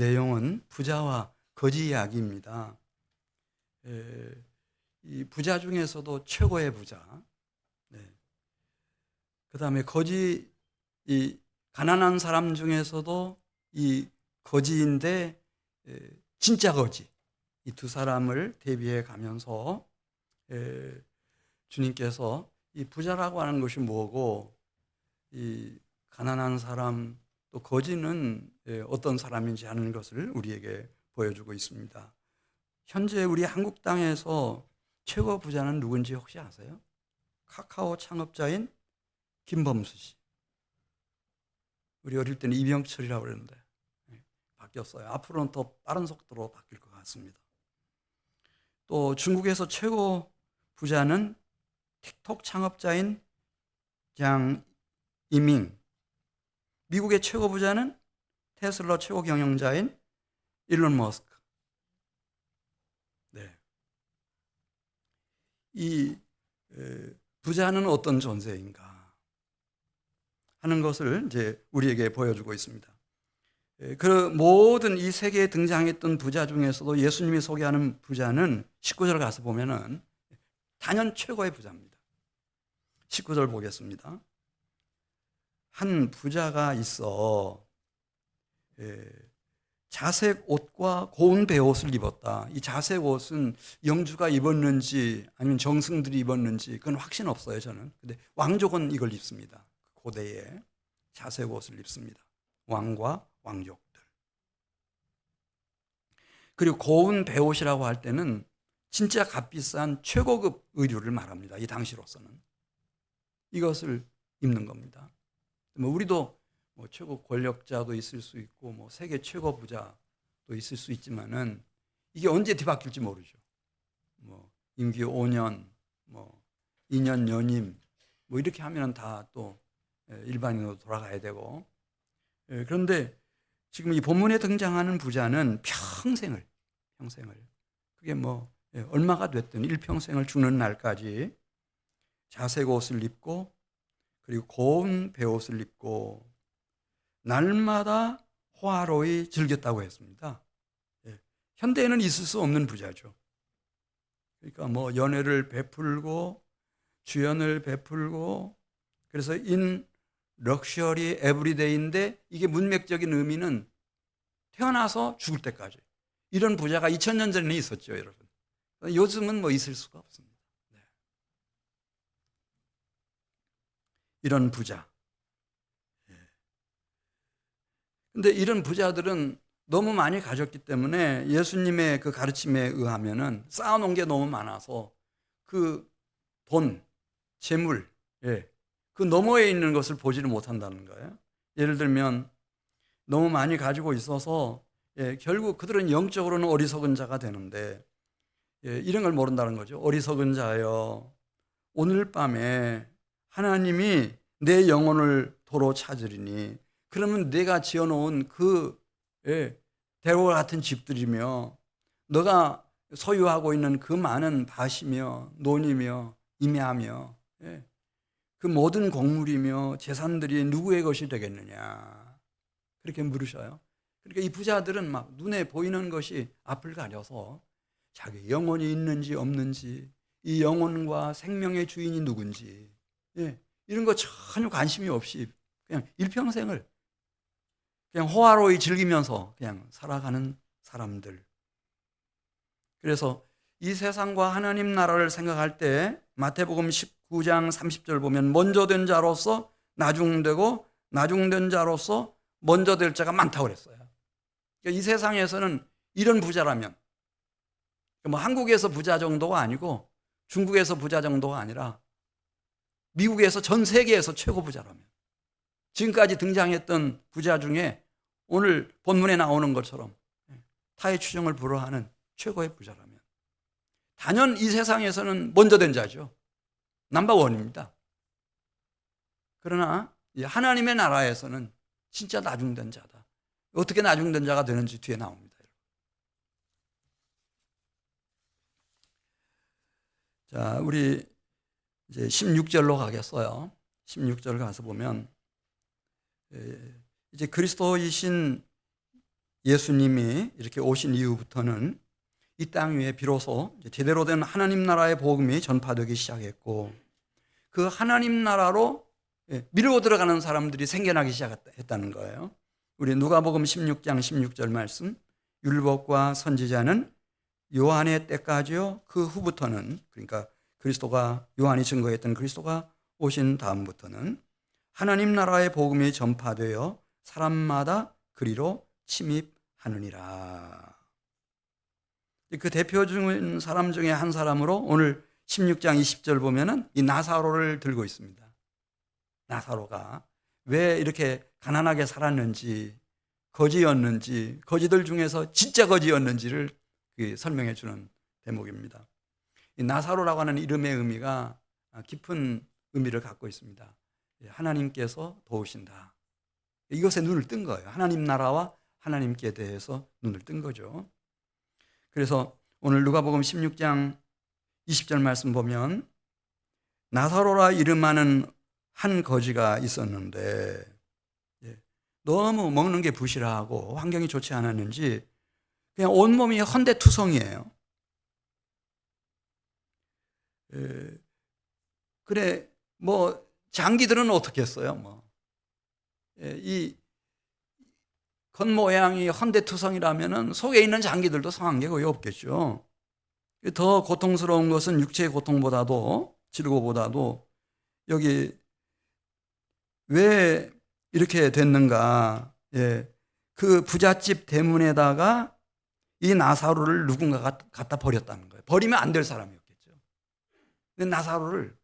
내용은 부자와 거지 이야기입니다. 이 부자 중에서도 최고의 부자, 그 다음에 거지, 이 가난한 사람 중에서도 이 거지인데 진짜 거지, 이 두 사람을 대비해 가면서 주님께서 이 부자라고 하는 것이 뭐고, 이 가난한 사람 또 거지는 어떤 사람인지 하는 것을 우리에게 보여주고 있습니다. 현재 우리 한국 땅에서 최고 부자는 누군지 혹시 아세요? 카카오 창업자인 김범수 씨. 우리 어릴 때는 이병철이라고 그랬는데 바뀌었어요. 앞으로는 더 빠른 속도로 바뀔 것 같습니다. 또 중국에서 최고 부자는 틱톡 창업자인 장 이밍. 미국의 최고 부자는 테슬라 최고 경영자인 일론 머스크. 이 부자는 어떤 존재인가 하는 것을 이제 우리에게 보여주고 있습니다. 그 모든 이 세계에 등장했던 부자 중에서도 예수님이 소개하는 부자는 19절 가서 보면은 단연 최고의 부자입니다. 19절 보겠습니다. 한 부자가 있어 자색 옷과 고운 베옷을 입었다. 이 자색 옷은 영주가 입었는지 아니면 정승들이 입었는지 그건 확신 없어요, 저는. 근데 왕족은 이걸 입습니다. 고대에 자색 옷을 입습니다. 왕과 왕족들. 그리고 고운 베옷이라고 할 때는 진짜 값비싼 최고급 의류를 말합니다. 이 당시로서는. 이것을 입는 겁니다. 우리도 최고 권력자도 있을 수 있고 세계 최고 부자도 있을 수 있지만은 이게 언제 뒤바뀔지 모르죠. 임기 5년, 2년 연임 이렇게 하면은 다 또 일반인으로 돌아가야 되고. 그런데 지금 이 본문에 등장하는 부자는 평생을 그게 얼마가 됐든 일평생을 죽는 날까지 자색 옷을 입고 그리고 고운 베옷을 입고 날마다 호화로이 즐겼다고 했습니다. 현대에는 있을 수 없는 부자죠. 그러니까 연애를 베풀고 주연을 베풀고 그래서 인 럭셔리 에브리데이인데 이게 문맥적인 의미는 태어나서 죽을 때까지 이런 부자가 2000년 전에 있었죠, 여러분. 요즘은 있을 수가 없습니다. 이런 부자. 근데 이런 부자들은 너무 많이 가졌기 때문에 예수님의 그 가르침에 의하면은 쌓아놓은 게 너무 많아서 그 돈, 재물, 그 너머에 있는 것을 보지를 못한다는 거예요. 예를 들면 너무 많이 가지고 있어서 결국 그들은 영적으로는 어리석은 자가 되는데 이런 걸 모른다는 거죠. 어리석은 자여, 오늘 밤에 하나님이 내 영혼을 도로 찾으리니 그러면 내가 지어놓은 그 대로와 같은 집들이며 너가 소유하고 있는 그 많은 밭이며 논이며 임야며 그 모든 곡물이며 재산들이 누구의 것이 되겠느냐 그렇게 물으셔요. 그러니까 이 부자들은 막 눈에 보이는 것이 앞을 가려서 자기 영혼이 있는지 없는지 이 영혼과 생명의 주인이 누군지 이런 거 전혀 관심이 없이 그냥 일평생을 그냥 호화로이 즐기면서 그냥 살아가는 사람들. 그래서 이 세상과 하나님 나라를 생각할 때 마태복음 19장 30절 보면 먼저 된 자로서 나중되고 나중된 자로서 먼저 될 자가 많다고 그랬어요. 그러니까 이 세상에서는 이런 부자라면 한국에서 부자 정도가 아니고 중국에서 부자 정도가 아니라 미국에서 전 세계에서 최고 부자라면 지금까지 등장했던 부자 중에 오늘 본문에 나오는 것처럼 타의 추종을 불허하는 최고의 부자라면 단연 이 세상에서는 먼저 된 자죠. 넘버원입니다. 그러나 하나님의 나라에서는 진짜 나중된 자다. 어떻게 나중된 자가 되는지 뒤에 나옵니다. 자, 우리 이제 16절로 가겠어요. 16절 가서 보면 이제 그리스도이신 예수님이 이렇게 오신 이후부터는 이 땅 위에 비로소 제대로 된 하나님 나라의 복음이 전파되기 시작했고, 그 하나님 나라로 밀고 들어가는 사람들이 생겨나기 시작했다는 거예요. 우리 누가복음 16장 16절 말씀, 율법과 선지자는 요한의 때까지요, 그 후부터는, 그러니까 그리스도가, 요한이 증거했던 그리스도가 오신 다음부터는 하나님 나라의 복음이 전파되어 사람마다 그리로 침입하느니라. 그 대표적인 사람 중에 한 사람으로 오늘 16장 20절 보면은 이 나사로를 들고 있습니다. 나사로가 왜 이렇게 가난하게 살았는지, 거지였는지, 거지들 중에서 진짜 거지였는지를 설명해 주는 대목입니다. 이 나사로라고 하는 이름의 의미가 깊은 의미를 갖고 있습니다. 하나님께서 도우신다. 이것에 눈을 뜬 거예요. 하나님 나라와 하나님께 대해서 눈을 뜬 거죠. 그래서 오늘 누가복음 16장 20절 말씀 보면 나사로라 이름하는 한 거지가 있었는데 너무 먹는 게 부실하고 환경이 좋지 않았는지 그냥 온몸이 헌데투성이에요. 그래 뭐 장기들은 어떻게 했어요? 이 겉모양이 헌데투성이라면은 속에 있는 장기들도 성한 게 거의 없겠죠. 더 고통스러운 것은 육체의 고통보다도, 질고보다도 여기 왜 이렇게 됐는가? 그 부잣집 대문에다가 이 나사로를 누군가가 갖다 버렸다는 거예요. 버리면 안 될 사람이었겠죠. 근데 나사로를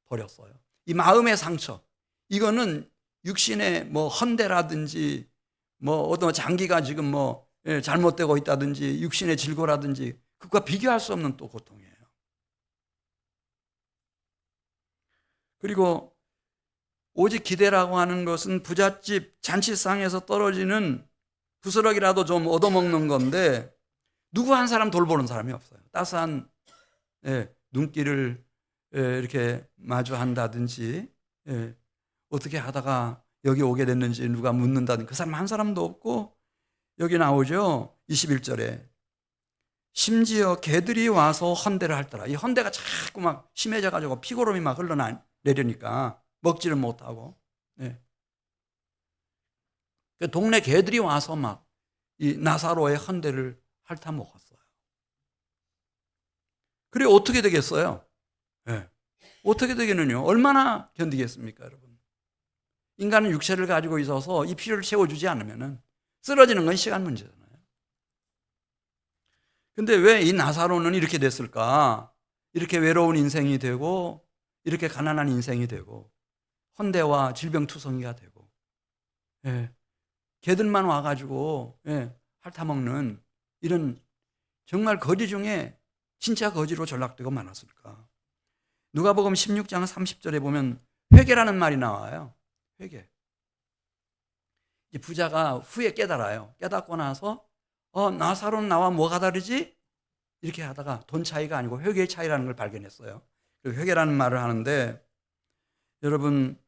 버렸어요. 이 마음의 상처, 이거는 육신의 뭐 헌대라든지 어떤 장기가 지금 잘못되고 있다든지 육신의 질고라든지 그것과 비교할 수 없는 또 고통이에요. 그리고 오직 기대라고 하는 것은 부잣집 잔치상에서 떨어지는 부스러기라도 좀 얻어먹는 건데 누구 한 사람 돌보는 사람이 없어요. 따스한 눈길을 이렇게 마주한다든지 어떻게 하다가 여기 오게 됐는지 누가 묻는다든지 그 사람 한 사람도 없고, 여기 나오죠. 21절에 심지어 개들이 와서 헌대를 할더라. 이 헌대가 자꾸 막 심해져가지고 피고름이 막 흘러내리니까 먹지를 못하고, 그 동네 개들이 와서 막 이 나사로의 헌대를 핥아먹었어요. 그래 어떻게 되겠어요? 어떻게 되겠느냐? 얼마나 견디겠습니까, 여러분? 인간은 육체를 가지고 있어서 이 필요를 채워주지 않으면 쓰러지는 건 시간 문제잖아요. 근데 왜 이 나사로는 이렇게 됐을까? 이렇게 외로운 인생이 되고 이렇게 가난한 인생이 되고 헌대와 질병투성이가 되고 개들만 와가지고 핥아먹는 이런 정말 거지 중에 진짜 거지로 전락되고 말았을까? 누가복음 16장 30절에 보면 회개라는 말이 나와요. 회개. 이 부자가 후에 깨달아요. 깨닫고 나서 나사로는 나와 뭐가 다르지? 이렇게 하다가 돈 차이가 아니고 회개의 차이라는 걸 발견했어요. 회개라는 말을 하는데 여러분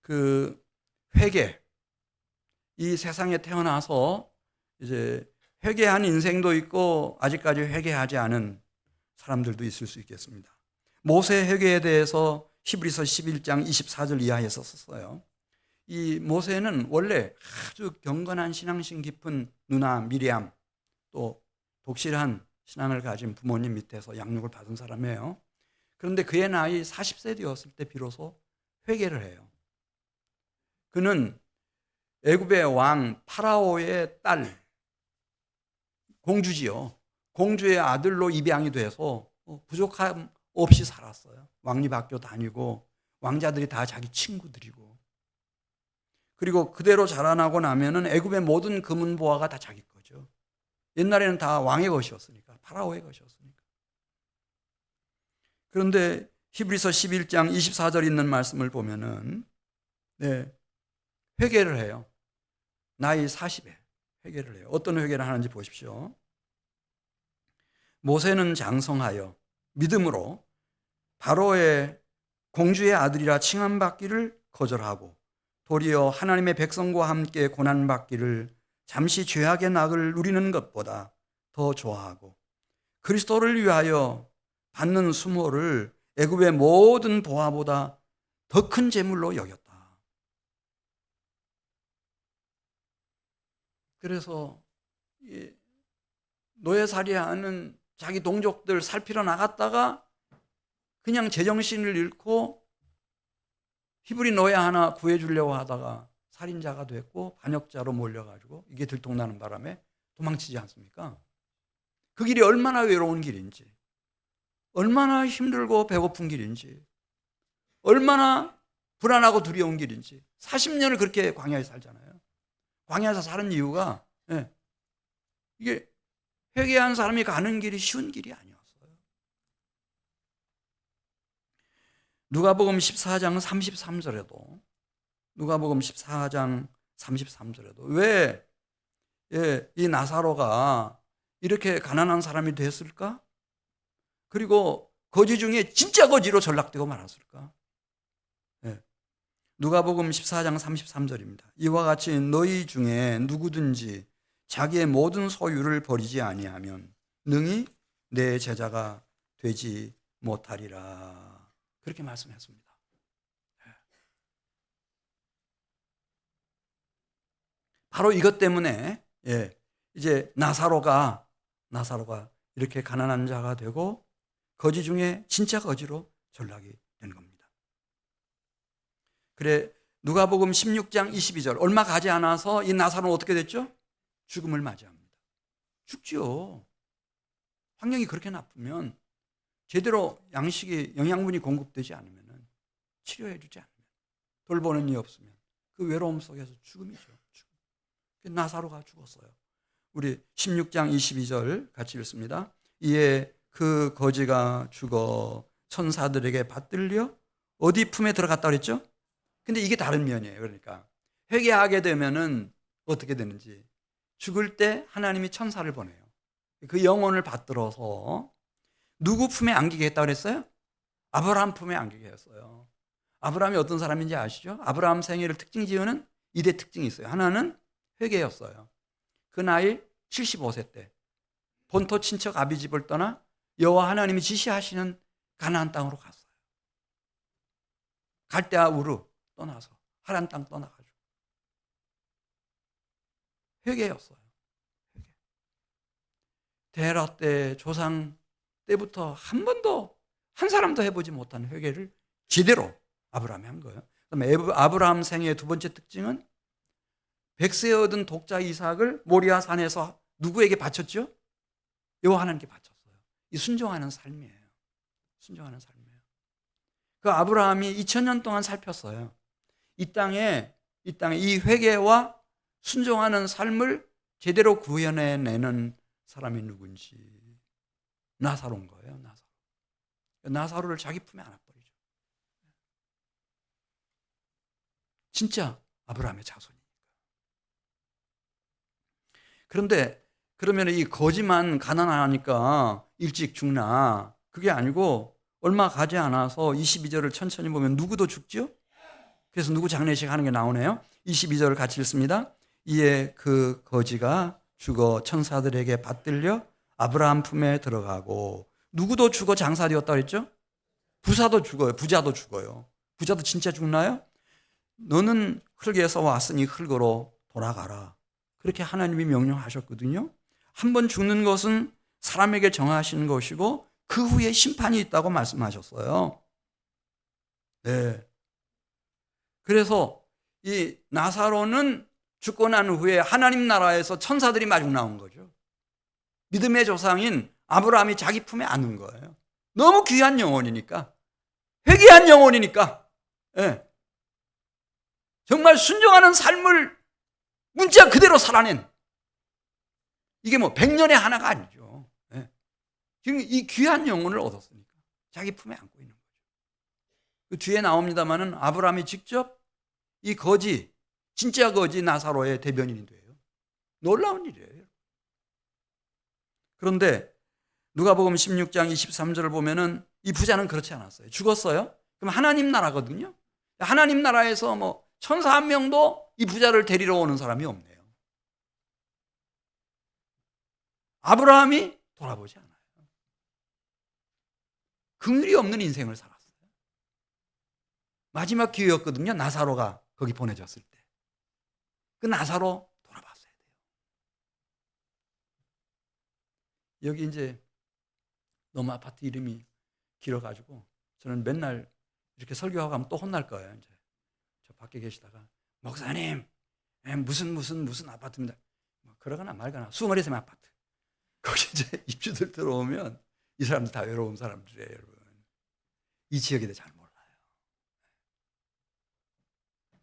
그 회개, 이 세상에 태어나서 이제 회개한 인생도 있고 아직까지 회개하지 않은 사람들도 있을 수 있겠습니다. 모세 회개에 대해서 히브리서 11장 24절 이하에서 썼어요. 이 모세는 원래 아주 경건한 신앙심 깊은 누나 미리암, 또 독실한 신앙을 가진 부모님 밑에서 양육을 받은 사람이에요. 그런데 그의 나이 40세 되었을 때 비로소 회개를 해요. 그는 애굽의 왕 파라오의 딸, 공주지요. 공주의 아들로 입양이 돼서 부족함 없이 살았어요. 왕립학교 다니고 왕자들이 다 자기 친구들이고, 그리고 그대로 자라나고 나면은 애굽의 모든 금은 보화가 다 자기 거죠. 옛날에는 다 왕의 것이었으니까, 파라오의 것이었으니까. 그런데 히브리서 11장 24절 있는 말씀을 보면은 회개를 해요. 나이 40에 회개를 해요. 어떤 회개를 하는지 보십시오. 모세는 장성하여 믿음으로 바로의 공주의 아들이라 칭함받기를 거절하고 도리어 하나님의 백성과 함께 고난받기를 잠시 죄악의 낙을 누리는 것보다 더 좋아하고 그리스도를 위하여 받는 수모를 애굽의 모든 보화보다 더 큰 재물로 여겼다. 그래서 노예살이하는 자기 동족들 살피러 나갔다가 그냥 제정신을 잃고 히브리 노예 하나 구해주려고 하다가 살인자가 됐고 반역자로 몰려가지고 이게 들통나는 바람에 도망치지 않습니까? 그 길이 얼마나 외로운 길인지, 얼마나 힘들고 배고픈 길인지, 얼마나 불안하고 두려운 길인지 40년을 그렇게 광야에서 살잖아요. 광야에서 사는 이유가 이게 회개한 사람이 가는 길이 쉬운 길이 아니었어요. 누가복음 14장 33절에도 누가복음 14장 33절에도 왜 이 나사로가 이렇게 가난한 사람이 됐을까? 그리고 거지 중에 진짜 거지로 전락되고 말았을까? 누가복음 14장 33절입니다. 이와 같이 너희 중에 누구든지 자기의 모든 소유를 버리지 아니하면 능히 내 제자가 되지 못하리라. 그렇게 말씀했습니다. 바로 이것 때문에 이제 나사로가 이렇게 가난한 자가 되고 거지 중에 진짜 거지로 전락이 된 겁니다. 그래 누가복음 16장 22절 얼마 가지 않아서 이 나사로는 어떻게 됐죠? 죽음을 맞이합니다. 죽죠. 환경이 그렇게 나쁘면 제대로 양식이 영양분이 공급되지 않으면 치료해 주지 않으면 돌보는 이 없으면 그 외로움 속에서 죽음이죠. 나사로가 죽었어요. 우리 16장 22절 같이 읽습니다. 이에 그 거지가 죽어 천사들에게 받들려 어디 품에 들어갔다 그랬죠? 근데 이게 다른 면이에요. 그러니까 회개하게 되면은 어떻게 되는지 죽을 때 하나님이 천사를 보내요. 그 영혼을 받들어서 누구 품에 안기게 했다고 그랬어요? 아브라함 품에 안기게 했어요. 아브라함이 어떤 사람인지 아시죠? 아브라함 생애를 특징 지으는 2대 특징이 있어요. 하나는 회개였어요. 그 나이 75세 때 본토 친척 아비 집을 떠나 여호와 하나님이 지시하시는 가나안 땅으로 갔어요. 갈대아 우르 떠나서 하란 땅 떠나가지고 회개였어요. 회개. 데라 때 조상 때부터 한 번도 한 사람도 해보지 못한 회개를 제대로 아브라함이 한 거예요. 그다음에 아브라함 생애의 두 번째 특징은 백세에 얻은 독자 이삭을 모리아 산에서 누구에게 바쳤죠? 여호와 하나님께 바쳤어요. 이 순종하는 삶이에요. 순종하는 삶이에요. 그 아브라함이 2000년 동안 살폈어요. 이 땅에 이 회개와 순종하는 삶을 제대로 구현해내는 사람이 누군지 나사로인 거예요. 나사로를 자기 품에 안아버리죠. 진짜 아브라함의 자손이니까. 그런데 그러면 이 거지만 가난하니까 일찍 죽나? 그게 아니고 얼마 가지 않아서 22절을 천천히 보면 누구도 죽죠? 그래서 누구 장례식 하는 게 나오네요. 22절을 같이 읽습니다. 이에 그 거지가 죽어 천사들에게 받들려 아브라함 품에 들어가고 누구도 죽어 장사되었다 그랬죠? 부자도 죽어요. 부자도 진짜 죽나요? 너는 흙에서 왔으니 흙으로 돌아가라. 그렇게 하나님이 명령하셨거든요. 한 번 죽는 것은 사람에게 정하신 것이고 그 후에 심판이 있다고 말씀하셨어요. 네. 그래서 이 나사로는 죽고 난 후에 하나님 나라에서 천사들이 마중 나온 거죠. 믿음의 조상인 아브라함이 자기 품에 안은 거예요. 너무 귀한 영혼이니까, 회개한 영혼이니까, 정말 순종하는 삶을 문자 그대로 살아낸, 이게 뭐 100년에 하나가 아니죠. 지금 이 귀한 영혼을 얻었으니까 자기 품에 안고 있는 거죠. 그 뒤에 나옵니다마는 아브라함이 직접 이 거지, 진짜 거지 나사로의 대변인이 돼요. 놀라운 일이에요. 그런데 누가복음 16장 23절을 보면은 이 부자는 그렇지 않았어요. 죽었어요. 그럼 하나님 나라거든요. 하나님 나라에서 뭐 천사 한 명도 이 부자를 데리러 오는 사람이 없네요. 아브라함이 돌아보지 않아요. 긍휼이 없는 인생을 살았어요. 마지막 기회였거든요. 나사로가 거기 보내졌을 때. 그 나사로 돌아봤어야 돼요. 여기 이제 너무 아파트 이름이 길어가지고 저는 맨날 이렇게 설교하고 가면 또 혼날 거예요. 이제 저 밖에 계시다가 목사님 무슨 아파트입니다. 뭐 그러거나 말거나 수머리샘 아파트. 거기 이제 입주들 들어오면 이 사람들 다 외로운 사람들이에요, 여러분. 이 지역에 대해 잘 몰라요.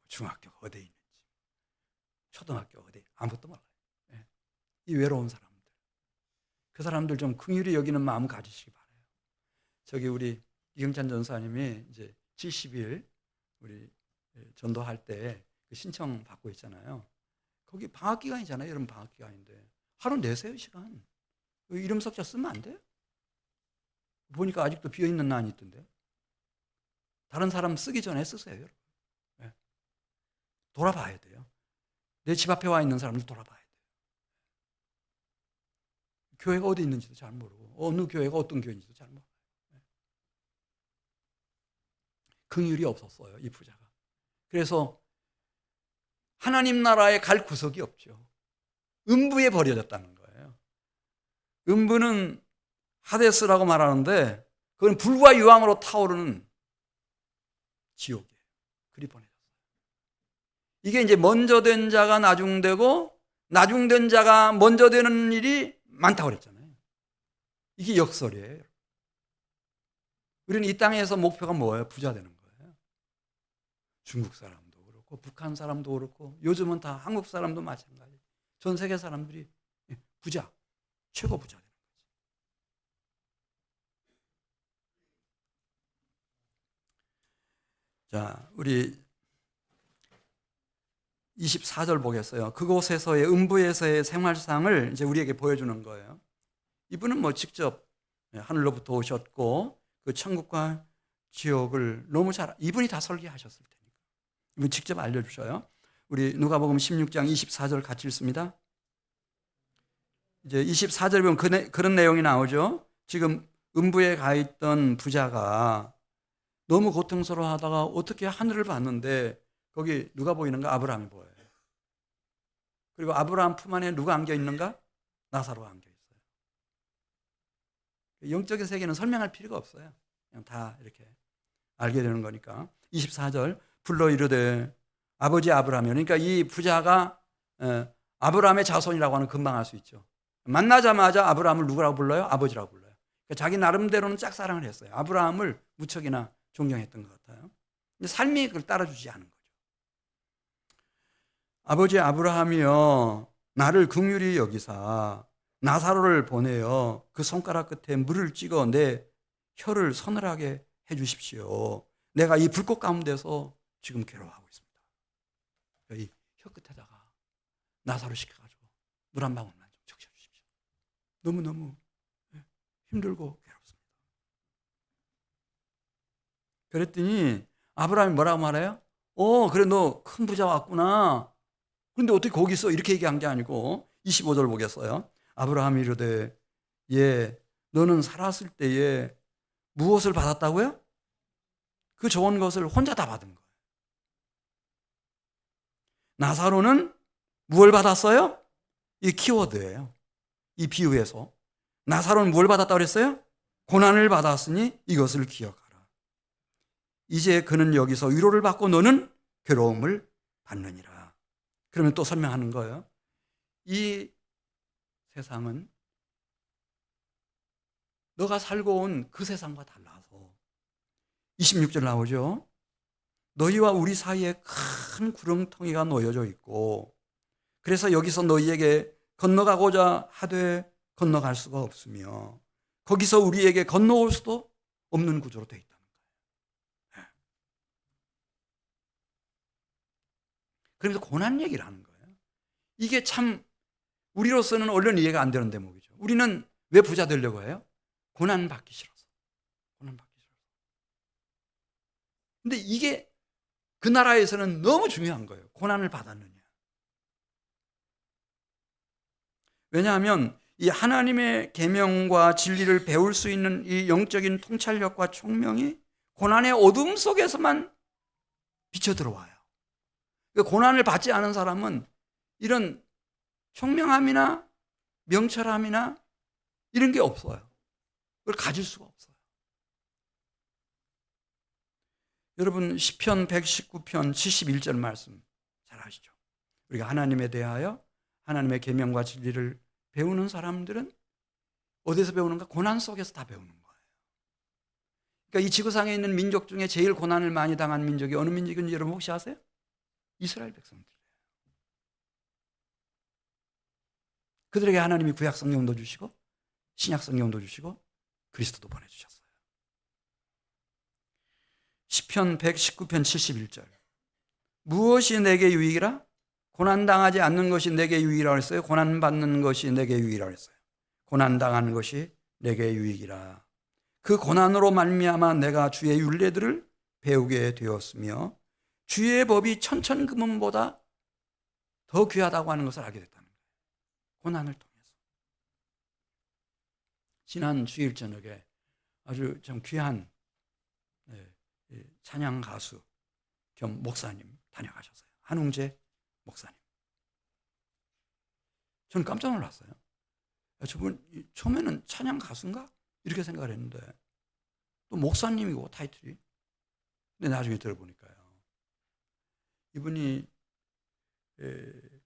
중학교가 어디에 있는지, 초등학교 어디 아무것도 몰라요. 이 외로운 사람들, 그 사람들 좀 긍휼히 여기는 마음 가지시기 바라요. 저기 우리 이경찬 전사님이 이제 70일 우리 전도할 때 그 신청 받고 있잖아요. 거기 방학 기간이잖아요. 여름 방학 기간인데 하루 내세요, 시간. 이름 석자 쓰면 안 돼요? 보니까 아직도 비어있는 난이 있던데. 다른 사람 쓰기 전에 쓰세요, 여러분. 네. 돌아봐야 돼요. 내 집 앞에 와 있는 사람들 돌아봐야 돼요. 교회가 어디 있는지도 잘 모르고 어느 교회가 어떤 교회인지도 잘 모르고. 긍휼이 없었어요, 이 부자가. 그래서 하나님 나라에 갈 구석이 없죠. 음부에 버려졌다는 거예요. 음부는 하데스라고 말하는데 그건 불과 유황으로 타오르는 지옥이에요. 그리 보내졌어요. 이게 이제 먼저 된 자가 나중되고 나중된 자가 먼저 되는 일이 많다고 그랬잖아요. 이게 역설이에요. 우리는 이 땅에서 목표가 뭐예요? 부자 되는 거예요. 중국 사람도 그렇고 북한 사람도 그렇고 요즘은 다 한국 사람도 마찬가지. 전 세계 사람들이 부자, 최고 부자 되는 거지. 자, 우리 24절 보겠어요. 그곳에서의 음부에서의 생활상을 이제 우리에게 보여주는 거예요. 이분은 뭐 직접 하늘로부터 오셨고 그 천국과 지옥을 너무 잘 이분이 다 설계하셨을 테니까 이분 직접 알려주셔요. 우리 누가복음 16장 24절 같이 읽습니다. 이제 24절에 보면 그런 내용이 나오죠. 지금 음부에 가 있던 부자가 너무 고통스러워하다가 어떻게 하늘을 봤는데 거기 누가 보이는가? 아브라함이 보여요. 그리고 아브라함 품 안에 누가 안겨 있는가? 나사로가 안겨 있어요. 영적인 세계는 설명할 필요가 없어요. 그냥 다 이렇게 알게 되는 거니까. 24절 불러 이르되 아버지 아브라함이요. 그러니까 이 부자가 아브라함의 자손이라고 하는 금방 알 수 있죠. 만나자마자 아브라함을 누구라고 불러요? 아버지라고 불러요. 그러니까 자기 나름대로는 짝사랑을 했어요. 아브라함을 무척이나 존경했던 것 같아요. 근데 삶이 그걸 따라주지 않은 거죠. 아버지 아브라함이여 나를 긍휼히 여기사 나사로를 보내어 그 손가락 끝에 물을 찍어 내 혀를 서늘하게 해 주십시오. 내가 이 불꽃 가운데서 지금 괴로워하고 있습니다. 이 혀 끝에다가 나사로 시켜가지고 물 한 방울만 좀 적셔 주십시오. 너무너무 힘들고 괴롭습니다. 그랬더니 아브라함이 뭐라고 말해요? 그래 너 큰 부자 왔구나. 그런데 어떻게 거기 있어? 이렇게 얘기한 게 아니고 25절 보겠어요. 아브라함이 이르되 예 너는 살았을 때에 무엇을 받았다고요? 그 좋은 것을 혼자 다 받은 거예요. 나사로는 무엇을 받았어요? 이 키워드예요. 이 비유에서 나사로는 무엇을 받았다고 그랬어요? 고난을 받았으니 이것을 기억하라. 이제 그는 여기서 위로를 받고 너는 괴로움을 받느니라. 그러면 또 설명하는 거예요. 이 세상은 너가 살고 온 그 세상과 달라서 26절 나오죠. 너희와 우리 사이에 큰 구렁텅이가 놓여져 있고 그래서 여기서 너희에게 건너가고자 하되 건너갈 수가 없으며 거기서 우리에게 건너올 수도 없는 구조로 되어 있다는 거예요. 그러면서 고난 얘기를 하는 거예요. 이게 참 우리로서는 얼른 이해가 안 되는 대목이죠. 우리는 왜 부자 되려고 해요? 고난 받기 싫어서. 고난 받기 싫어서. 근데 이게 그 나라에서는 너무 중요한 거예요. 고난을 받았느냐. 왜냐하면 이 하나님의 계명과 진리를 배울 수 있는 이 영적인 통찰력과 총명이 고난의 어둠 속에서만 비쳐 들어와요. 고난을 받지 않은 사람은 이런 총명함이나 명철함이나 이런 게 없어요. 그걸 가질 수가 없어요. 여러분 시편 119편 71절 말씀 잘 아시죠? 우리가 하나님에 대하여 하나님의 계명과 진리를 배우는 사람들은 어디서 배우는가? 고난 속에서 다 배우는 거예요. 그러니까 이 지구상에 있는 민족 중에 제일 고난을 많이 당한 민족이 어느 민족인지 여러분 혹시 아세요? 이스라엘 백성들이에요. 그들에게 하나님이 구약 성경도 주시고 신약 성경도 주시고 그리스도도 보내주셨어요. 시편 119편 71절 무엇이 내게 유익이라? 고난당하지 않는 것이 내게 유익이라고 했어요? 고난받는 것이 내게 유익이라고 했어요? 고난당하는 것이 내게 유익이라. 그 고난으로 말미암아 내가 주의 율례들을 배우게 되었으며 주의 법이 천천금은보다 더 귀하다고 하는 것을 알게 됐다는 거예요. 고난을 통해서. 지난 주일 저녁에 아주 참 귀한 찬양 가수 겸 목사님 다녀가셨어요. 한웅재 목사님. 저는 깜짝 놀랐어요. 저분 처음에는 찬양 가수인가? 이렇게 생각을 했는데 또 목사님이고 타이틀이. 근데 나중에 들어보니까요. 이분이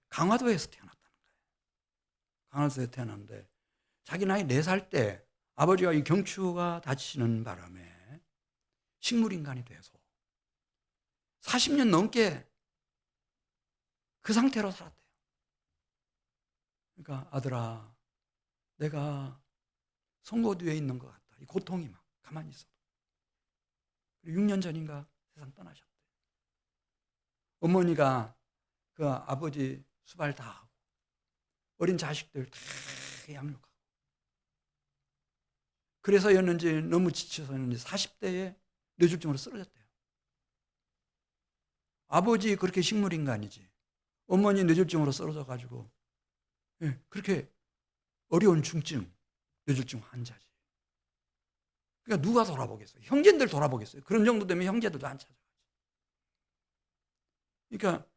강화도에서 태어났다는 거예요. 강화도에서 태어났는데 자기 나이 4살 때 아버지가 이 경추가 다치는 바람에 식물인간이 돼서 40년 넘게 그 상태로 살았대요. 그러니까 아들아, 내가 송곳 위에 있는 것 같다. 이 고통이 막 가만히 있어도. 6년 전인가 세상 떠나셨대요. 어머니가 그 아버지 수발 다 하고 어린 자식들 다 양육하고 그래서였는지 너무 지쳐서였는지 40대에 뇌졸중으로 쓰러졌대요. 아버지 그렇게 식물인간이지 어머니 뇌졸중으로 쓰러져가지고 그렇게 어려운 중증 뇌졸중 환자지. 그러니까 누가 돌아보겠어요? 형제들 돌아보겠어요? 그런 정도 되면 형제들도 안 찾아가지. 그러니까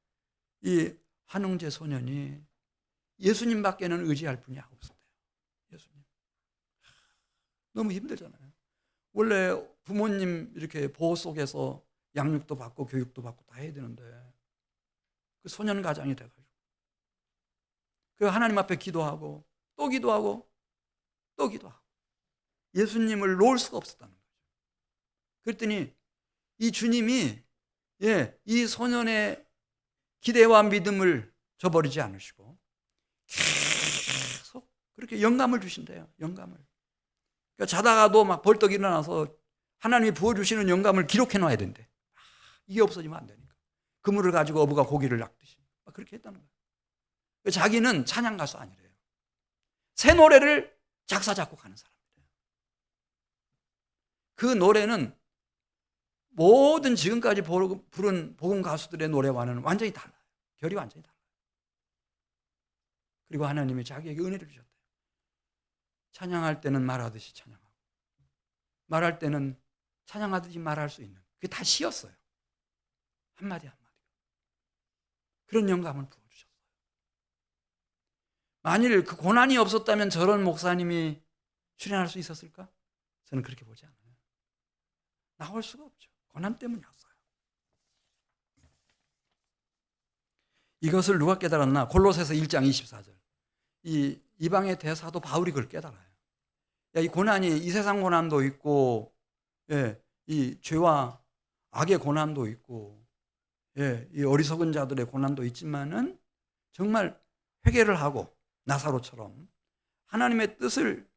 이 한웅재 소년이 예수님밖에는 의지할 분이 없었대요. 예수님. 너무 힘들잖아요. 원래 부모님 이렇게 보호 속에서 양육도 받고 교육도 받고 다 해야 되는데 그 소년 가장이 돼가지고 그 하나님 앞에 기도하고 또 기도하고 또 기도하고 예수님을 놓을 수가 없었다는 거죠. 그랬더니 이 주님이 이 소년의 기대와 믿음을 저버리지 않으시고 계속 그렇게 영감을 주신대요. 영감을. 그러니까 자다가도 막 벌떡 일어나서 하나님이 부어주시는 영감을 기록해 놔야 된대. 이게 없어지면 안 되니까. 그물을 가지고 어부가 고기를 낚듯이 그렇게 했다는 거예요. 자기는 찬양 가수 아니래요. 새 노래를 작사 작곡하는 사람이래요. 그 노래는 모든 지금까지 부른 복음 가수들의 노래와는 완전히 달라요. 결이 완전히 달라요. 그리고 하나님이 자기에게 은혜를 주셨대요. 찬양할 때는 말하듯이 찬양하고 말할 때는 찬양하듯이 말할 수 있는 그게 다 시였어요. 한마디 한마디. 그런 영감을 부어주셨어요. 만일 그 고난이 없었다면 저런 목사님이 출연할 수 있었을까? 저는 그렇게 보지 않아요. 나올 수가 없죠. 고난 때문이었어요. 이것을 누가 깨달았나? 골로새서 1장 24절. 이 이방의 대사도 바울이 그걸 깨달아요. 이 고난이 이 세상 고난도 있고, 이 죄와 악의 고난도 있고, 이 어리석은 자들의 고난도 있지만은 정말 회개를 하고 나사로처럼 하나님의 뜻을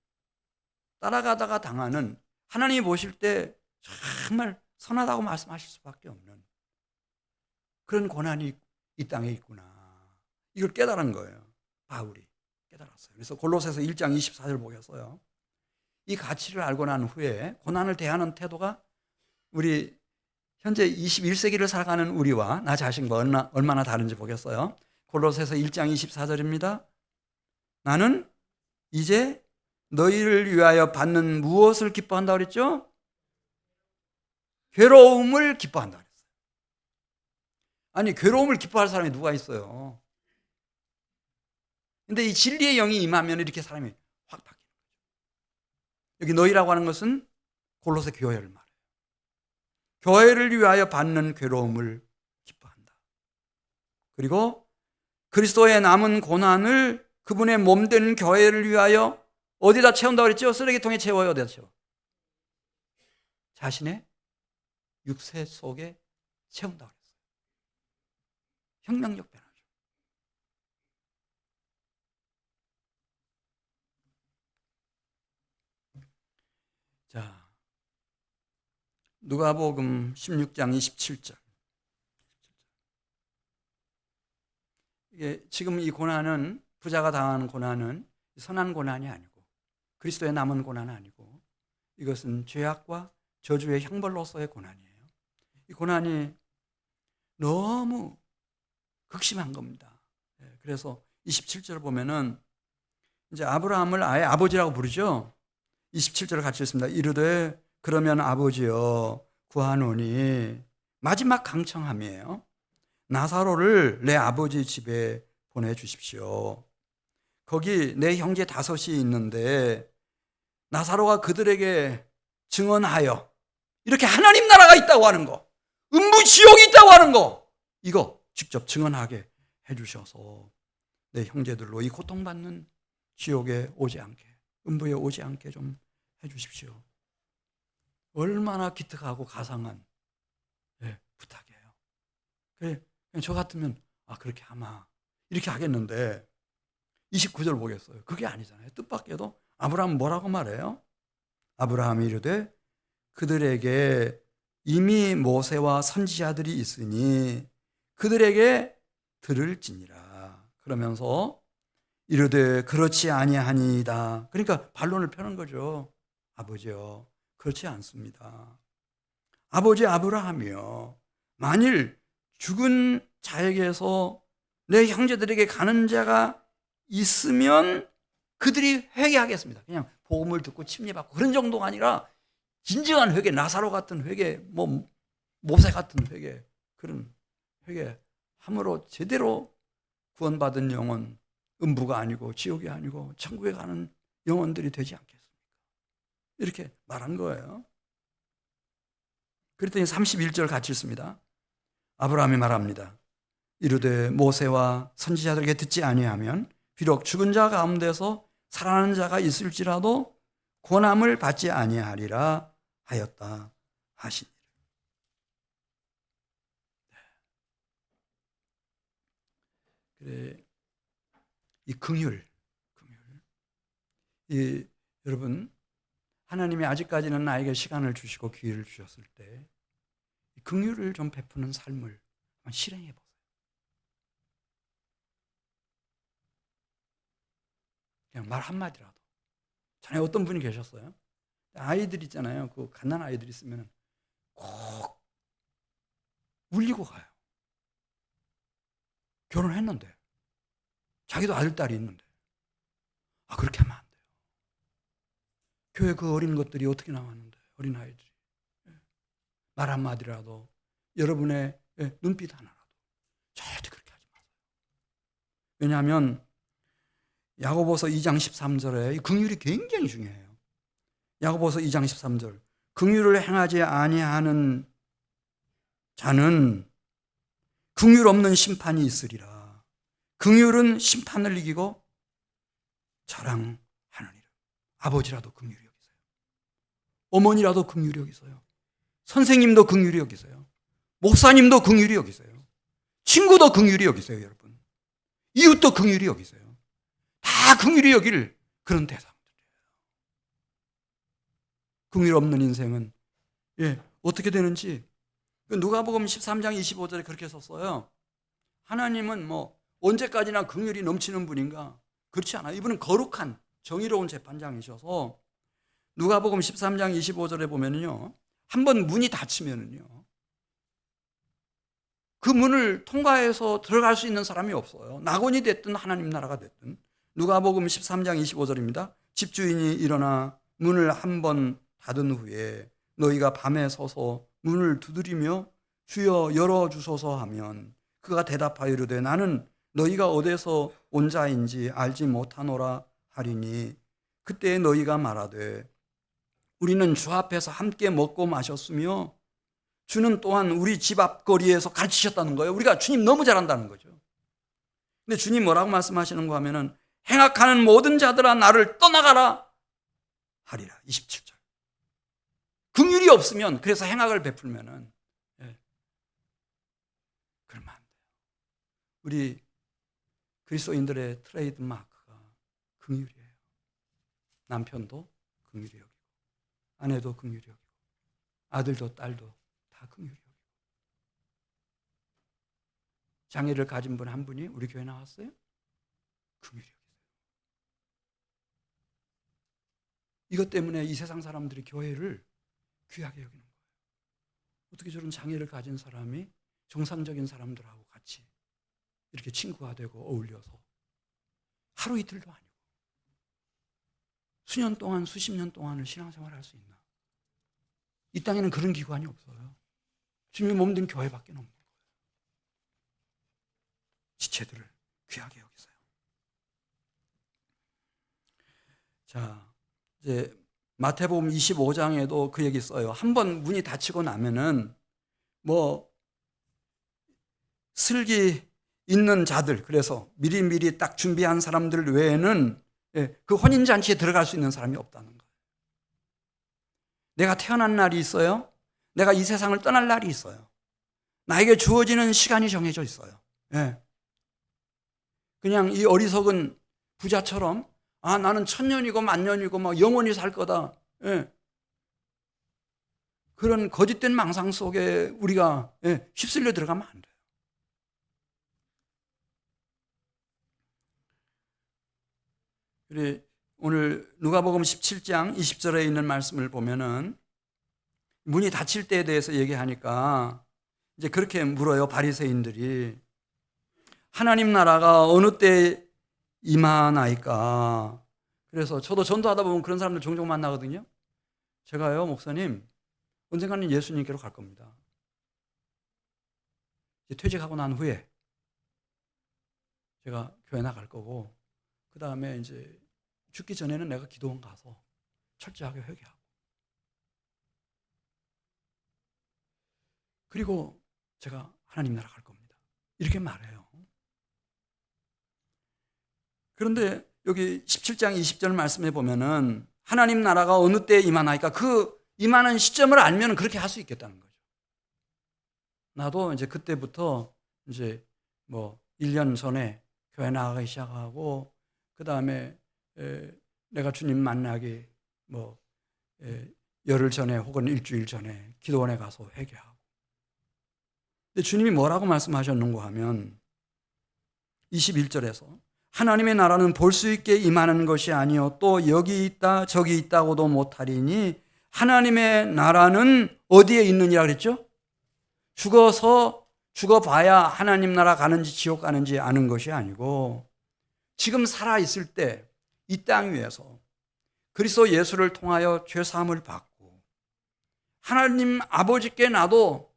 따라가다가 당하는 하나님이 보실 때 정말 선하다고 말씀하실 수밖에 없는 그런 고난이 이 땅에 있구나. 이걸 깨달은 거예요. 바울이 깨달았어요. 그래서 골로새서 1장 24절 보겠어요. 이 가치를 알고 난 후에 고난을 대하는 태도가 우리 현재 21세기를 살아가는 우리와 나 자신과 얼마나 다른지 보겠어요. 골로새서 1장 24절입니다. 나는 이제 너희를 위하여 받는 무엇을 기뻐한다 그랬죠? 괴로움을 기뻐한다 그랬어요. 아니, 괴로움을 기뻐할 사람이 누가 있어요? 근데 이 진리의 영이 임하면 이렇게 사람이 확 바뀌는 거죠. 여기 너희라고 하는 것은 골로새 교회를 말해요. 교회를 위하여 받는 괴로움을 기뻐한다. 그리고 그리스도의 남은 고난을 그분의 몸된 교회를 위하여 어디다 채운다고 그랬죠? 쓰레기통에 채워요. 어디다 채워? 자신의 육체 속에 채운다고 그랬어요. 혁명적 변화죠. 자, 누가복음 16장 27절. 이게 지금 이 고난은, 부자가 당하는 고난은 선한 고난이 아니고 그리스도의 남은 고난은 아니고 이것은 죄악과 저주의 형벌로서의 고난이에요. 이 고난이 너무 극심한 겁니다. 그래서 27절 보면은 이제 아브라함을 아예 아버지라고 부르죠. 27절을 같이 읽습니다. 이르되 그러면 아버지여 구하노니, 마지막 강청함이에요. 나사로를 내 아버지 집에 보내주십시오. 거기 내 형제 5이 있는데 나사로가 그들에게 증언하여 이렇게 하나님 나라가 있다고 하는 거, 음부 지옥이 있다고 하는 거, 이거 직접 증언하게 해주셔서 내 형제들로 이 고통받는 지옥에 오지 않게, 음부에 오지 않게 좀 해주십시오. 얼마나 기특하고 가상한 부탁이에요. 그래, 저 같으면 그렇게 하마 이렇게 하겠는데 29절 보겠어요. 그게 아니잖아요. 뜻밖에도 아브라함은 뭐라고 말해요? 아브라함이 이르되 그들에게 이미 모세와 선지자들이 있으니 그들에게 들을지니라. 그러면서 이르되 그렇지 아니하니이다. 그러니까 반론을 펴는 거죠. 아버지요, 그렇지 않습니다. 아버지 아브라함이요, 만일 죽은 자에게서 내 형제들에게 가는 자가 있으면 그들이 회개하겠습니다. 그냥 복음을 듣고 침례받고 그런 정도가 아니라 진정한 회개, 나사로 같은 회개, 모세 같은 회개, 그런 회개함으로 제대로 구원받은 영혼, 음부가 아니고 지옥이 아니고 천국에 가는 영혼들이 되지 않겠습니까? 이렇게 말한 거예요. 그랬더니 31절 같이 읽습니다. 아브라함이 말합니다. 이르되 모세와 선지자들에게 듣지 아니하면 비록 죽은 자 가운데서 살아나는 자가 있을지라도 권함을 받지 아니하리라 하였다 하시니라. 그래, 이 긍휼, 여러분, 하나님이 아직까지는 나에게 시간을 주시고 기회를 주셨을 때 긍휼을 좀 베푸는 삶을 한번 실행해 보세요. 그냥 말 한마디라도. 전에 어떤 분이 계셨어요. 아이들 있잖아요. 그 갓난 아이들 있으면 꼭 울리고 가요. 결혼했는데, 자기도 아들, 딸이 있는데. 그렇게 하면 안 돼요. 교회 그 어린 것들이 어떻게 나왔는데, 어린 아이들이. 말 한마디라도, 여러분의 눈빛 하나라도 절대 그렇게 하지 마세요. 왜냐하면 야고보서 2장 13절에 이 긍휼이 굉장히 중요해요. 야고보서 2장 13절, 긍휼을 행하지 아니하는 자는 긍휼 없는 심판이 있으리라. 긍휼은 심판을 이기고 자랑하느니라. 아버지라도 긍휼히 여기세요. 어머니라도 긍휼히 여기세요. 선생님도 긍휼히 여기세요. 목사님도 긍휼히 여기세요. 친구도 긍휼히 여기세요. 여러분, 이웃도 긍휼히 여기세요. 다 긍휼히 여길 그런 대상들이에요. 긍휼 없는 인생은 어떻게 되는지 누가복음 13장 25절에 그렇게 썼어요. 하나님은 언제까지나 긍휼이 넘치는 분인가? 그렇지 않아요. 이분은 거룩한 정의로운 재판장이셔서 누가복음 13장 25절에 보면은요, 한번 문이 닫히면은요, 그 문을 통과해서 들어갈 수 있는 사람이 없어요. 낙원이 됐든 하나님 나라가 됐든 누가복음 13장 25절입니다. 집주인이 일어나 문을 한 번 닫은 후에 너희가 밤에 서서 문을 두드리며 주여 열어주소서 하면 그가 대답하여 이르되 나는 너희가 어디서 온 자인지 알지 못하노라 하리니 그때 너희가 말하되 우리는 주 앞에서 함께 먹고 마셨으며 주는 또한 우리 집 앞거리에서 가르치셨다는 거예요. 우리가 주님 너무 잘한다는 거죠. 근데 주님 뭐라고 말씀하시는 거 하면은 행악하는 모든 자들아 나를 떠나가라 하리라. 27절. 긍휼이 없으면 그래서 행악을 베풀면은 그러면 안 돼요. 우리 그리스도인들의 트레이드 마크가 긍휼이에요. 남편도 긍휼히 여기고 아내도 긍휼히 여기고 아들도 딸도 다 긍휼히 여기고. 장애를 가진 분 한 분이 우리 교회 나왔어요. 긍휼히 여기세요. 이것 때문에 이 세상 사람들이 교회를 귀하게 여기는 거예요. 어떻게 저런 장애를 가진 사람이 정상적인 사람들하고 같이 이렇게 친구가 되고 어울려서 하루 이틀도 아니고 수년 동안 수십 년 동안을 신앙생활을 할 수 있나? 이 땅에는 그런 기관이 없어요. 주님의 몸된 교회밖에 없는 거예요. 지체들을 귀하게 여기세요. 자, 이제 마태복음 25장에도 그 얘기 써요. 한번 문이 닫히고 나면은 뭐 슬기 있는 자들, 그래서 미리미리 딱 준비한 사람들 외에는 그 혼인잔치에 들어갈 수 있는 사람이 없다는 거예요. 내가 태어난 날이 있어요. 내가 이 세상을 떠날 날이 있어요. 나에게 주어지는 시간이 정해져 있어요. 그냥 이 어리석은 부자처럼 나는 천년이고 만년이고 막 영원히 살 거다. 그런 거짓된 망상 속에 우리가 휩쓸려 들어가면 안 돼요. 우리 오늘 누가복음 17장 20절에 있는 말씀을 보면은 문이 닫힐 때에 대해서 얘기하니까 이제 그렇게 물어요. 바리새인들이 하나님 나라가 어느 때 임하나이까. 그래서 저도 전도하다 보면 그런 사람들 종종 만나거든요. 제가요, 목사님, 언젠가는 예수님께로 갈 겁니다. 이제 퇴직하고 난 후에 제가 교회 나갈 거고, 그 다음에 이제 죽기 전에는 내가 기도원 가서 철저하게 회개하고, 그리고 제가 하나님 나라 갈 겁니다. 이렇게 말해요. 그런데 여기 17장 20절 말씀에 보면은 하나님 나라가 어느 때에 임하나이까, 그 임하는 시점을 알면 그렇게 할 수 있겠다는 거죠. 나도 이제 그때부터 이제 뭐 1년 전에 교회 나가기 시작하고, 그 다음에 내가 주님 만나기 뭐 열흘 전에 혹은 일주일 전에 기도원에 가서 회개하고. 근데 주님이 뭐라고 말씀하셨는가 하면 21절에서 하나님의 나라는 볼 수 있게 임하는 것이 아니요 또 여기 있다 저기 있다고도 못하리니 하나님의 나라는 어디에 있느니라 그랬죠? 죽어봐야 하나님 나라 가는지 지옥 가는지 아는 것이 아니고 지금 살아있을 때 이 땅 위에서 그리스도 예수를 통하여 죄사함을 받고 하나님 아버지께 나도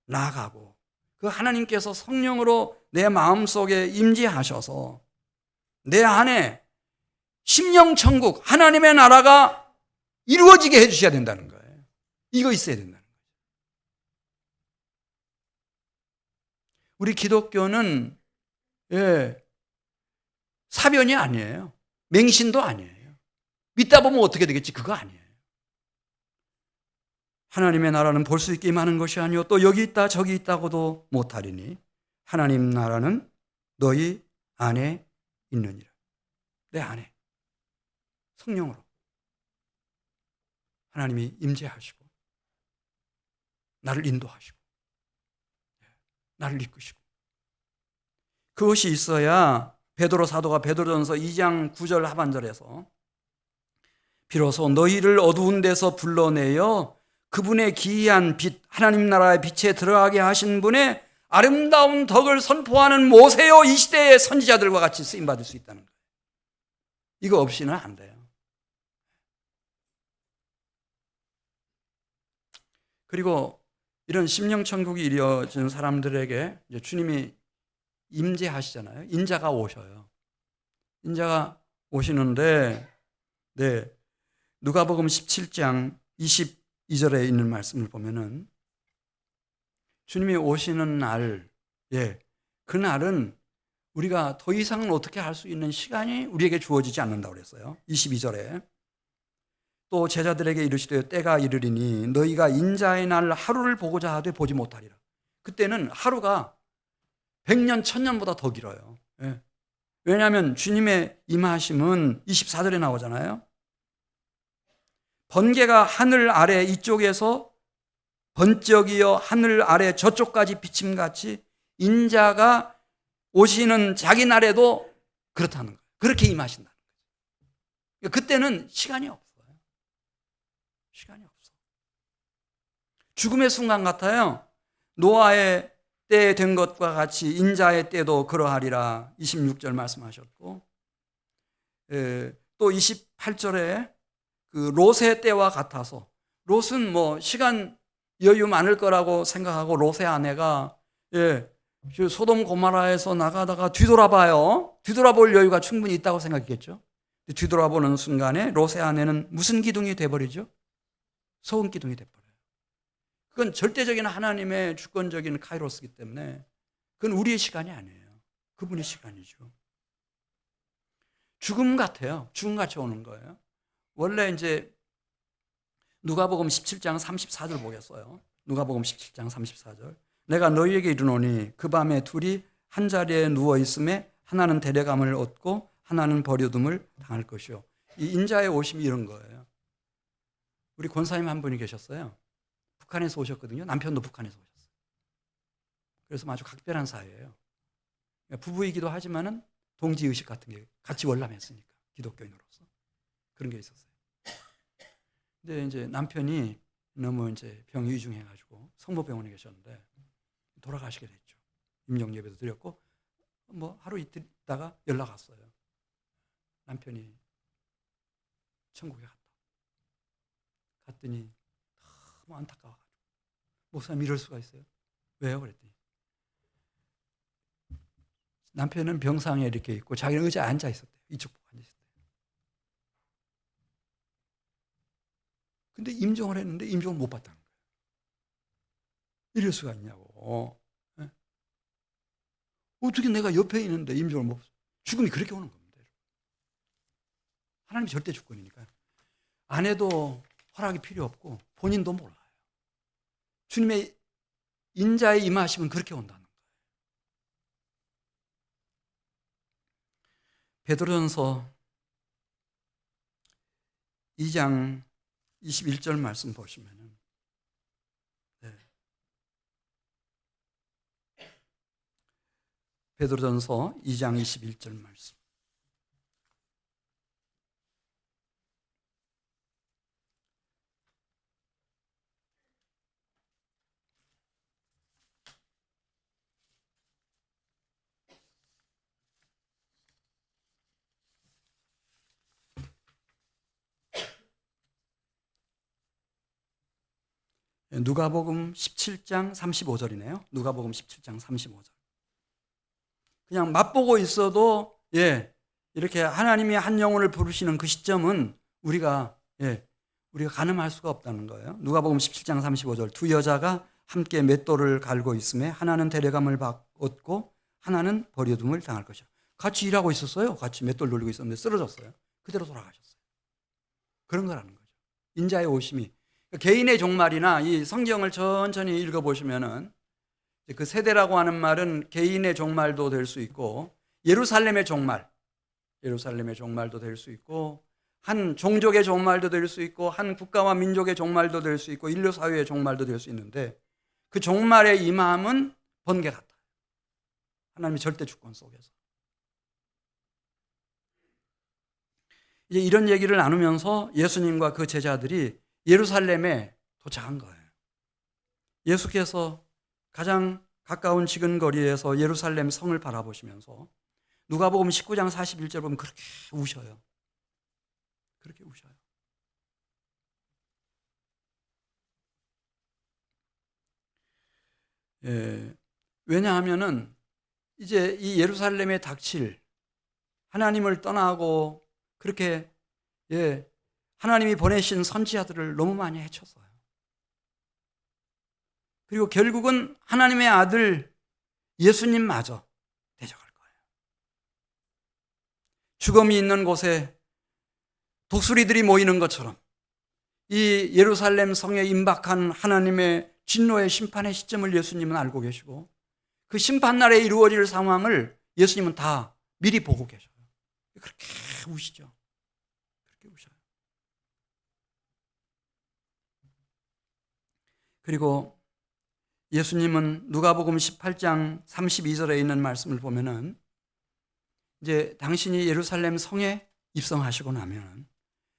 나아가고 그 하나님께서 성령으로 내 마음속에 임재하셔서 내 안에 심령천국 하나님의 나라가 이루어지게 해주셔야 된다는 거예요. 이거 있어야 된다는 거예요. 우리 기독교는 사변이 아니에요. 맹신도 아니에요. 믿다 보면 어떻게 되겠지? 그거 아니에요. 하나님의 나라는 볼 수 있게 임하는 것이 아니요 또 여기 있다 저기 있다고도 못하리니 하나님 나라는 너희 안에 있느니라. 내 안에 성령으로 하나님이 임재하시고 나를 인도하시고 나를 이끄시고 그것이 있어야 베드로 사도가 베드로전서 2장 9절 하반절에서 비로소 너희를 어두운 데서 불러내어 그분의 기이한 빛 하나님 나라의 빛에 들어가게 하신 분의 아름다운 덕을 선포하는 모세요 이 시대의 선지자들과 같이 쓰임받을 수 있다는 거예요. 이거 없이는 안 돼요. 그리고 이런 심령천국이 이루어진 사람들에게 이제 주님이 임재하시잖아요. 인자가 오셔요. 인자가 오시는데, 네, 누가복음 17장 22절에 있는 말씀을 보면은 주님이 오시는 날, 예, 그 날은 우리가 더 이상은 어떻게 할 수 있는 시간이 우리에게 주어지지 않는다고 그랬어요. 22절에. 또 제자들에게 이르시되 때가 이르리니 너희가 인자의 날 하루를 보고자 하되 보지 못하리라. 그때는 하루가 100년, 1000년보다 더 길어요. 예. 왜냐하면 주님의 임하심은 24절에 나오잖아요. 번개가 하늘 아래 이쪽에서 번쩍이어 하늘 아래 저쪽까지 비침같이 인자가 오시는 자기 날에도 그렇다는 거예요. 그렇게 임하신다는 거예요. 그때는 시간이 없어요. 시간이 없어. 죽음의 순간 같아요. 노아의 때 된 것과 같이 인자의 때도 그러하리라 26절 말씀하셨고, 또 28절에 그 롯의 때와 같아서, 롯은 뭐 시간 여유 많을 거라고 생각하고 롯의 아내가 소돔 고모라에서 나가다가 뒤돌아봐요. 뒤돌아볼 여유가 충분히 있다고 생각했겠죠. 뒤돌아보는 순간에 롯의 아내는 무슨 기둥이 돼버리죠? 소금 기둥이 돼버려요. 그건 절대적인 하나님의 주권적인 카이로스이기 때문에 그건 우리의 시간이 아니에요. 그분의 시간이죠. 죽음 같아요. 죽음같이 오는 거예요. 원래 이제 누가복음 17장 34절 보겠어요. 누가복음 17장 34절. 내가 너희에게 이르노니 그 밤에 둘이 한 자리에 누워 있음에 하나는 데려감을 얻고 하나는 버려둠을 당할 것이요. 이 인자의 오심이 이런 거예요. 우리 권사님 한 분이 계셨어요. 북한에서 오셨거든요. 남편도 북한에서 오셨어요. 그래서 아주 각별한 사이예요. 부부이기도 하지만은 동지의식 같은 게 같이 월남했으니까 기독교인으로서 그런 게 있었어요. 근데 이제 남편이 너무 이제 병이 위중해가지고 성모병원에 계셨는데 돌아가시게 됐죠. 임종 예배도 드렸고 뭐 하루 이틀 있다가 연락 왔어요. 남편이 천국에 갔다. 갔더니 너무 안타까워가지고 목사님 이럴 수가 있어요? 왜요? 그랬더니 남편은 병상에 이렇게 있고 자기는 의자에 앉아 있었대요. 이쪽 보고 앉아 있었대요. 근데 임종을 했는데 임종을 못 받다는 거예요. 이럴 수가 있냐고. 네? 어떻게 내가 옆에 있는데 임종을 못 받아? 죽음이 그렇게 오는 겁니다. 하나님이 절대 주권이니까요. 아내도 허락이 필요 없고 본인도 몰라요. 주님의 인자의 임하심은 그렇게 온다는 거예요. 베드로전서 2장 21절 말씀 보시면은 베드로전서 2장 21절 말씀. 누가복음 17장 35절이네요. 누가복음 17장 35절. 그냥 맛보고 있어도 이렇게 하나님이 한 영혼을 부르시는 그 시점은 우리가 가늠할 수가 없다는 거예요. 누가복음 17장 35절. 두 여자가 함께 맷돌을 갈고 있음에 하나는 데려감을 얻고 하나는 버려둠을 당할 것이야. 같이 일하고 있었어요. 같이 맷돌 돌리고 있었는데 쓰러졌어요. 그대로 돌아가셨어요. 그런 거라는 거죠. 인자의 오심이. 개인의 종말이나 이 성경을 천천히 읽어보시면은 그 세대라고 하는 말은 개인의 종말도 될 수 있고 예루살렘의 종말도 될 수 있고 한 종족의 종말도 될 수 있고 한 국가와 민족의 종말도 될 수 있고 인류 사회의 종말도 될 수 있는데 그 종말의 임함은 번개 같아요. 하나님의 절대 주권 속에서. 이제 이런 얘기를 나누면서 예수님과 그 제자들이 예루살렘에 도착한 거예요. 예수께서 가장 가까운 지근거리에서 예루살렘 성을 바라보시면서 누가복음 19장 41절 보면 그렇게 우셔요. 그렇게 우셔요. 왜냐하면은 이제 이 예루살렘에 닥칠 하나님을 떠나고 그렇게 하나님이 보내신 선지자들을 너무 많이 해쳤어요. 그리고 결국은 하나님의 아들 예수님마저 대적할 거예요. 죽음이 있는 곳에 독수리들이 모이는 것처럼 이 예루살렘 성에 임박한 하나님의 진노의 심판의 시점을 예수님은 알고 계시고 그 심판날에 이루어질 상황을 예수님은 다 미리 보고 계셔요. 그렇게 우시죠. 그렇게 우셔요. 그리고 예수님은 누가복음 18장 32절에 있는 말씀을 보면은 이제 당신이 예루살렘 성에 입성하시고 나면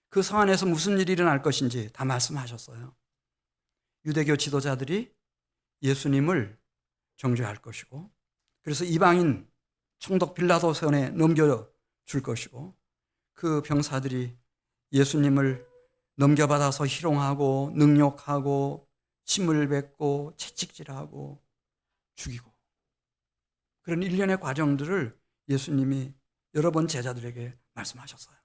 그 성 안에서 무슨 일이 일어날 것인지 다 말씀하셨어요. 유대교 지도자들이 예수님을 정죄할 것이고 그래서 이방인 총독 빌라도 손에 넘겨줄 것이고 그 병사들이 예수님을 넘겨받아서 희롱하고 능욕하고 침을 뱉고 채찍질하고 죽이고 그런 일련의 과정들을 예수님이 여러 번 제자들에게 말씀하셨어요.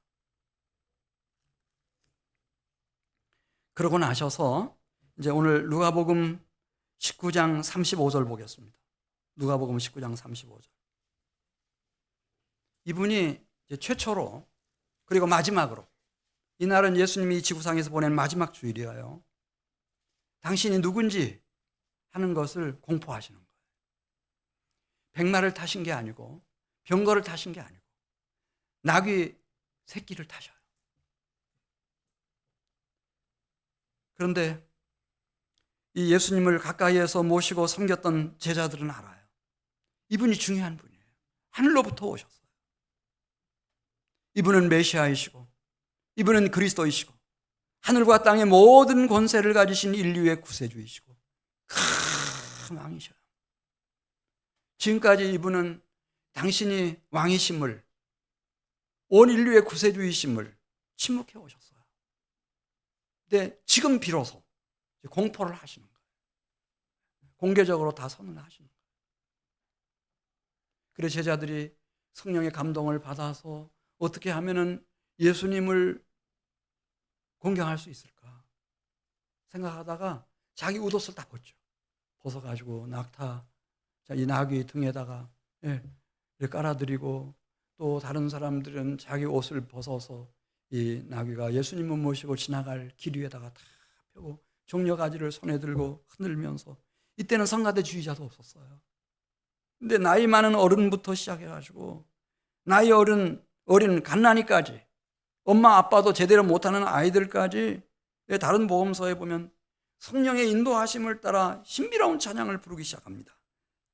그러고 나셔서 이제 오늘 누가복음 19장 35절 보겠습니다. 누가복음 19장 35절. 이분이 이제 최초로 그리고 마지막으로 이날은 예수님이 이 지구상에서 보낸 마지막 주일이에요. 당신이 누군지 하는 것을 공포하시는 거예요. 백마를 타신 게 아니고 병거를 타신 게 아니고 나귀 새끼를 타셔요. 그런데 이 예수님을 가까이에서 모시고 섬겼던 제자들은 알아요. 이분이 중요한 분이에요. 하늘로부터 오셨어요. 이분은 메시아이시고 이분은 그리스도이시고 하늘과 땅의 모든 권세를 가지신 인류의 구세주이시고 큰 왕이셔요. 지금까지 이분은 당신이 왕이심을 온 인류의 구세주이심을 침묵해 오셨어요. 근데 지금 비로소 공포를 하시는 거예요. 공개적으로 다 선언하시는 거예요. 그래서 제자들이 성령의 감동을 받아서 어떻게 하면은 예수님을 공경할 수 있을까 생각하다가 자기 웃옷을 다 벗어가지고 낙타 이 나귀 등에다가 깔아드리고 또 다른 사람들은 자기 옷을 벗어서 이 나귀가 예수님을 모시고 지나갈 길 위에다가 다 펴고 종려가지를 손에 들고 흔들면서 이때는 성가대주의자도 없었어요. 근데 나이 많은 어른부터 시작해가지고 나이 어린 갓난이까지 엄마 아빠도 제대로 못하는 아이들까지 다른 복음서에 보면 성령의 인도하심을 따라 신비로운 찬양을 부르기 시작합니다.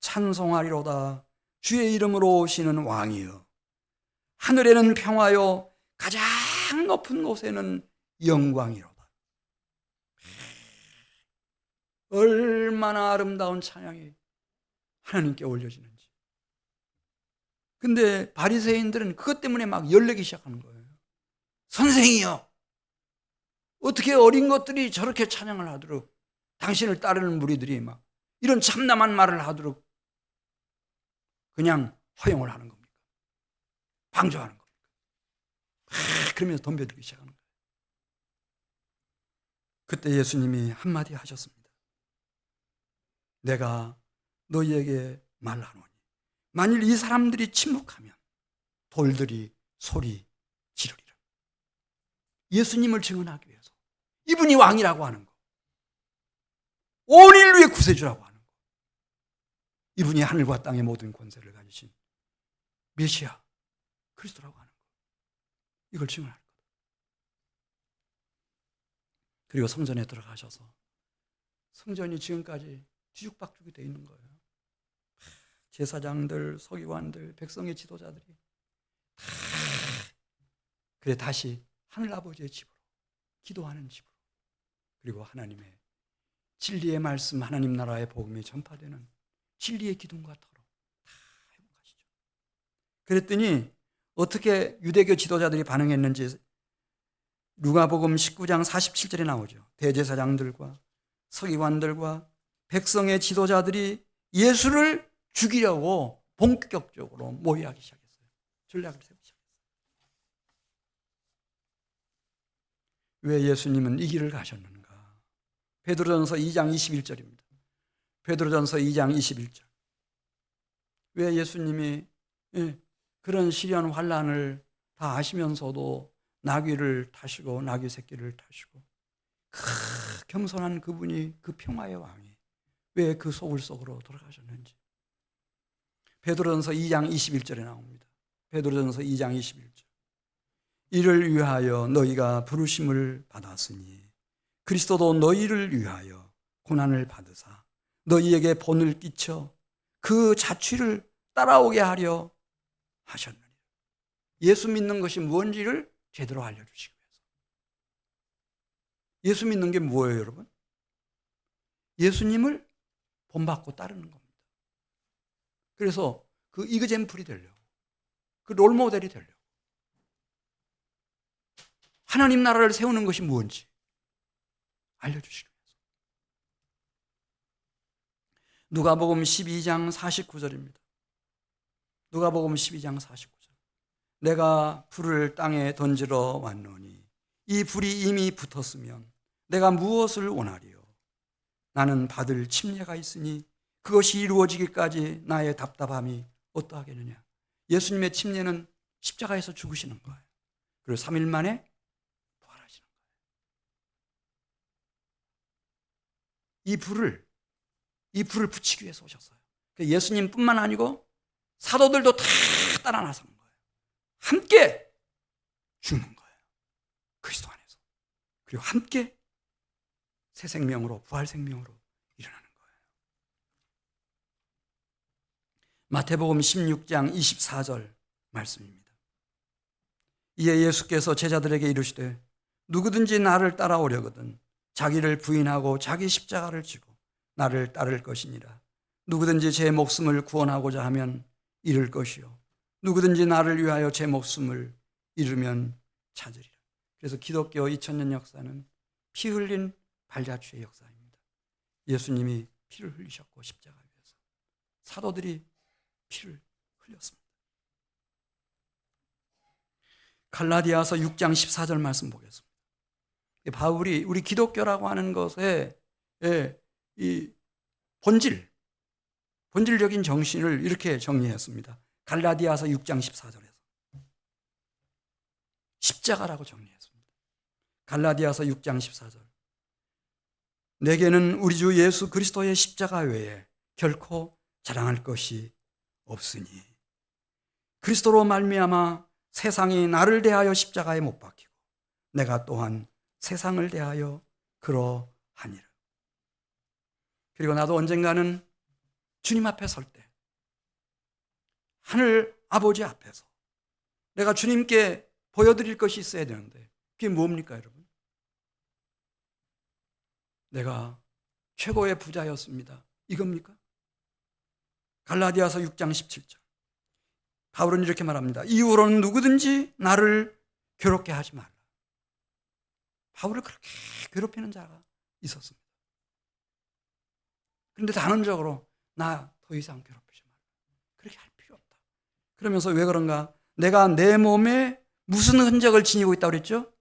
찬송하리로다 주의 이름으로 오시는 왕이여 하늘에는 평화요 가장 높은 곳에는 영광이로다. 얼마나 아름다운 찬양이 하나님께 올려지는지. 근데 바리새인들은 그것 때문에 막 열내기 시작하는 거예요. 선생이여 어떻게 어린 것들이 저렇게 찬양을 하도록 당신을 따르는 무리들이 막 이런 참담한 말을 하도록 그냥 허용을 하는 겁니까? 방조하는 겁니까? 그러면서 덤벼들기 시작하는 거예요. 그때 예수님이 한마디 하셨습니다. 내가 너희에게 말하노니 만일 이 사람들이 침묵하면 돌들이 소리 지르리라. 예수님을 증언하기 위해서 이분이 왕이라고 하는 거, 온 인류의 구세주라고 하는 거, 이분이 하늘과 땅의 모든 권세를 가지신 메시아 그리스도라고 하는 거, 이걸 증언할 거다. 그리고 성전에 들어가셔서 성전이 지금까지 뒤죽박죽이 되어 있는 거예요. 제사장들, 서기관들, 백성의 지도자들이 다 그래 다시 하늘 아버지의 집으로, 기도하는 집으로, 그리고 하나님의 진리의 말씀, 하나님 나라의 복음이 전파되는 진리의 기둥과 터로 다 회복하시죠. 그랬더니 어떻게 유대교 지도자들이 반응했는지 누가복음 19장 47절에 나오죠. 대제사장들과 서기관들과 백성의 지도자들이 예수를 죽이려고 본격적으로 모의하기 시작했어요. 전략을 세우기 시작했어요. 왜 예수님은 이 길을 가셨는가? 베드로전서 2장 21절입니다. 베드로전서 2장 21절. 왜 예수님이 그런 시련 환난을 다 아시면서도 나귀를 타시고 나귀 새끼를 타시고 겸손한 그분이, 그 평화의 왕이 왜 그 소굴 속으로 돌아가셨는지 베드로전서 2장 21절에 나옵니다. 베드로전서 2장 21절. 이를 위하여 너희가 부르심을 받았으니 그리스도도 너희를 위하여 고난을 받으사 너희에게 본을 끼쳐 그 자취를 따라오게 하려 하셨느니라. 예수 믿는 것이 무엇인지를 제대로 알려주시기 위해서. 예수 믿는 게 뭐예요, 여러분? 예수님을 본받고 따르는 겁니다. 그래서 그 이그젠플이 되려고, 그 롤모델이 되려고, 하나님 나라를 세우는 것이 무엇인지 알려주시기 위해서. 누가복음 12장 49절입니다. 누가복음 12장 49절. 내가 불을 땅에 던지러 왔노니 이 불이 이미 붙었으면 내가 무엇을 원하리요? 나는 받을 침례가 있으니 그것이 이루어지기까지 나의 답답함이 어떠하겠느냐? 예수님의 침례는 십자가에서 죽으시는 거예요. 그리고 3일 만에 부활하시는 거예요. 이 불을 붙이기 위해서 오셨어요. 예수님뿐만 아니고 사도들도 다 따라 나선 거예요. 함께 죽는 거예요. 그리스도 안에서. 그리고 함께 새 생명으로, 부활 생명으로 일어나는 거예요. 마태복음 16장 24절 말씀입니다. 이에 예수께서 제자들에게 이르시되 누구든지 나를 따라오려거든 자기를 부인하고 자기 십자가를 지고 나를 따를 것이니라. 누구든지 제 목숨을 구원하고자 하면 잃을 것이요 누구든지 나를 위하여 제 목숨을 잃으면 찾으리라. 그래서 기독교 2000년 역사는 피 흘린 발자취의 역사입니다. 예수님이 피를 흘리셨고 십자가 위에서 사도들이 피를 흘렸습니다. 갈라디아서 6장 14절 말씀 보겠습니다. 바울이 우리 기독교라고 하는 것의 이 본질적인 정신을 이렇게 정리했습니다. 갈라디아서 6장 14절에서 십자가라고 정리했습니다. 갈라디아서 6장 14절. 내게는 우리 주 예수 그리스도의 십자가 외에 결코 자랑할 것이 없으니 그리스도로 말미암아 세상이 나를 대하여 십자가에 못 박히고 내가 또한 세상을 대하여 그러하니라. 그리고 나도 언젠가는 주님 앞에 설 때 하늘 아버지 앞에서 내가 주님께 보여드릴 것이 있어야 되는데 그게 뭡니까, 여러분? 내가 최고의 부자였습니다. 이겁니까? 갈라디아서 6장 17절. 바울은 이렇게 말합니다. 이후로는 누구든지 나를 괴롭게 하지 말라. 바울을 그렇게 괴롭히는 자가 있었습니다. 그런데 단언적으로 나 더 이상 괴롭히지 말라. 그렇게 할 필요 없다. 그러면서 왜 그런가? 내가 내 몸에 무슨 흔적을 지니고 있다고 그랬죠?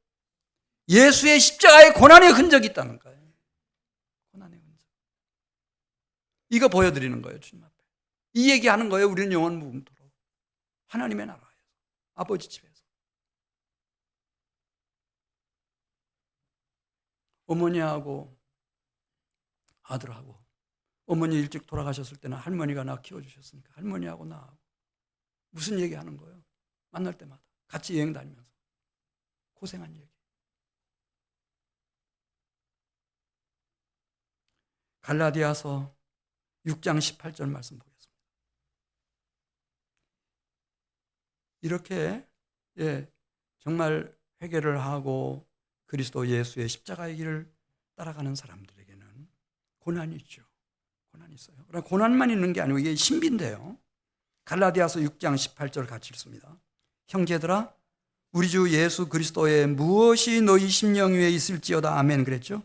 예수의 십자가의 고난의 흔적이 있다는 거예요. 고난의 흔적. 이거 보여드리는 거예요, 주님 앞에. 이 얘기하는 거예요, 우리는 영원 무궁토록. 하나님의 나라에서, 아버지 집에서. 어머니하고 아들하고, 어머니 일찍 돌아가셨을 때는 할머니가 나 키워주셨으니까 할머니하고 나하고 무슨 얘기하는 거예요? 만날 때마다 같이 여행 다니면서 고생한 얘기. 갈라디아서 6장 18절 말씀 보겠습니다. 이렇게 정말 회개를 하고 그리스도 예수의 십자가의 길을 따라가는 사람들에게는 고난이 있죠. 고난이 있어요. 그러나 고난만 있는 게 아니고 이게 신비인데요. 갈라디아서 6장 18절 같이 읽습니다. 형제들아, 우리 주 예수 그리스도의 무엇이 너희 심령 위에 있을지어다. 아멘 그랬죠?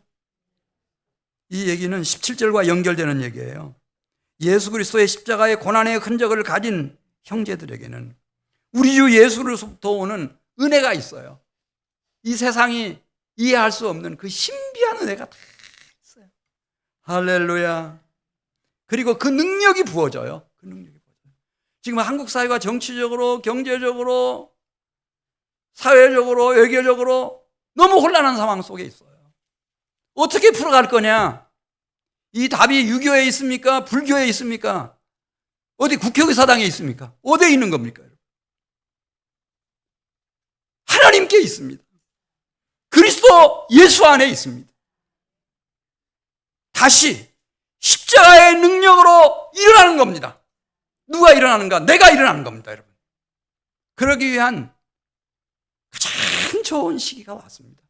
이 얘기는 17절과 연결되는 얘기예요. 예수 그리스도의 십자가의 고난의 흔적을 가진 형제들에게는 우리 주 예수로부터 오는 은혜가 있어요. 이 세상이 이해할 수 없는 그 신비한 은혜가 다 있어요. 할렐루야. 그리고 그 능력이 부어져요. 그 능력이 부어져요. 지금 한국 사회가 정치적으로, 경제적으로, 사회적으로, 외교적으로 너무 혼란한 상황 속에 있어요. 어떻게 풀어갈 거냐? 이 답이 유교에 있습니까? 불교에 있습니까? 어디 국회의사당에 있습니까? 어디에 있는 겁니까? 하나님께 있습니다. 그리스도 예수 안에 있습니다. 다시 십자가의 능력으로 일어나는 겁니다. 누가 일어나는가? 내가 일어나는 겁니다, 여러분. 그러기 위한 가장 좋은 시기가 왔습니다.